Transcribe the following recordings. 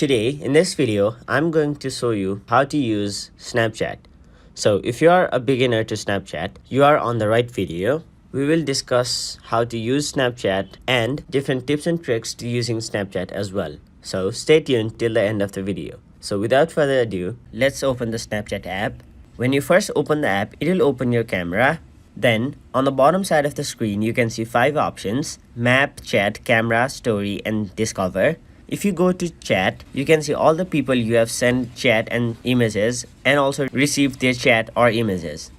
Today, in this video, I'm going to show you how to use Snapchat. So if you are a beginner to Snapchat, you are on the right video. We will discuss how to use Snapchat and different tips and tricks to using Snapchat as well. So stay tuned till the end of the video. So without further ado, let's open the Snapchat app. When you first open the app, it will open your camera. Then, on the bottom side of the screen, you can see 5 options: Map, Chat, Camera, Story, and Discover. If you go to chat, you can see all the people you have sent chat and images and also received their chat or images.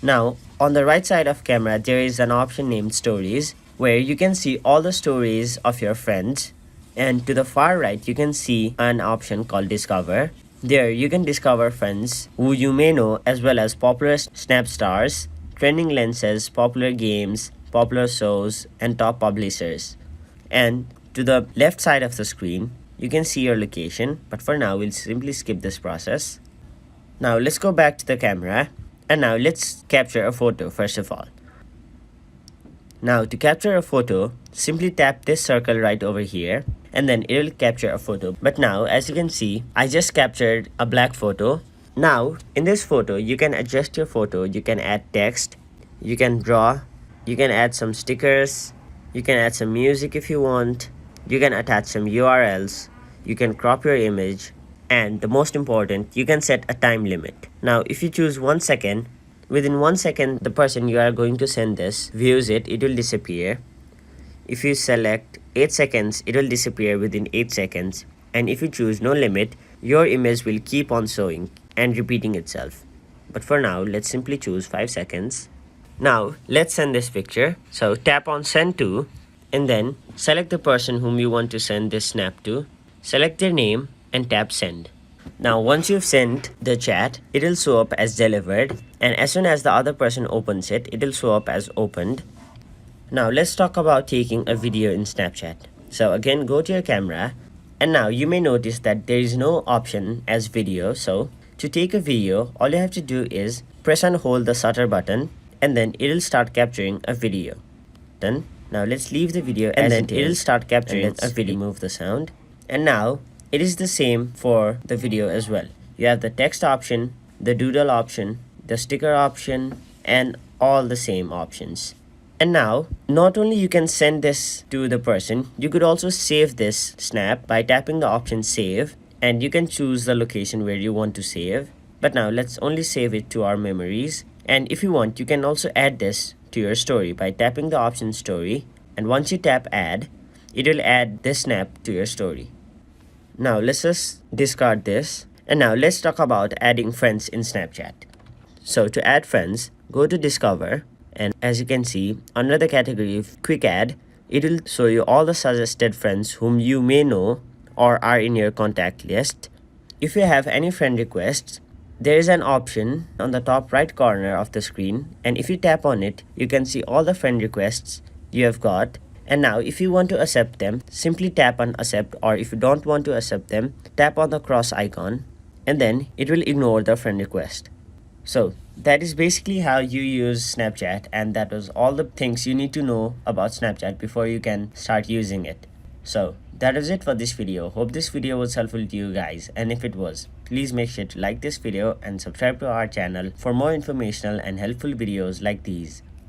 Now, on the right side of camera, there is an option named Stories, where you can see all the stories of your friends. And to the far right, you can see an option called Discover. There, you can discover friends who you may know, as well as popular Snap stars, trending lenses, popular games, popular shows, and top publishers. And to the left side of the screen, you can see your location, but for now, we'll simply skip this process. Now, let's go back to the camera, and now let's capture a photo first of all. Now, to capture a photo, simply tap this circle right over here, and then it will capture a photo. But now, as you can see, I just captured a black photo. Now, in this photo, you can adjust your photo, you can add text, you can draw, you can add some stickers, you can add some music if you want, you can attach some URLs, you can crop your image, and the most important, you can set a time limit. Now, if you choose 1 second, within 1 second, the person you are going to send this views it, it will disappear. If you select 8 seconds, it will disappear within 8 seconds. And if you choose no limit, your image will keep on showing and repeating itself. But for now, let's simply choose 5 seconds. Now, let's send this picture. So tap on send to, and then select the person whom you want to send this snap to. Select their name and tap send. Now, once you've sent the chat, it will show up as delivered. And as soon as the other person opens it, it will show up as opened. Now, let's talk about taking a video in Snapchat. So again, go to your camera. And now you may notice that there is no option as video. So to take a video, all you have to do is press and hold the shutter button, and then it will start capturing a video. Done. Now let's leave the video and then it will start capturing a video. Remove the sound. And now it is the same for the video as well. You have the text option, the doodle option, the sticker option, and all the same options. And now, not only you can send this to the person, you could also save this snap by tapping the option save, and you can choose the location where you want to save. But now let's only save it to our memories. And if you want, you can also add this to your story by tapping the option story, and once you tap add, it will add this snap to your story. Now let's just discard this, and now let's talk about adding friends in Snapchat. So to add friends, go to discover, and as you can see, under the category of quick add, it will show you all the suggested friends whom you may know or are in your contact list. If you have any friend requests, there is an option on the top right corner of the screen, and if you tap on it, you can see all the friend requests you have got. And now if you want to accept them, simply tap on accept, or if you don't want to accept them, tap on the cross icon, and then it will ignore the friend request. So that is basically how you use Snapchat, and that was all the things you need to know about Snapchat before you can start using it. So that is it for this video. Hope this video was helpful to you guys, and if it was, please make sure to like this video and subscribe to our channel for more informational and helpful videos like these.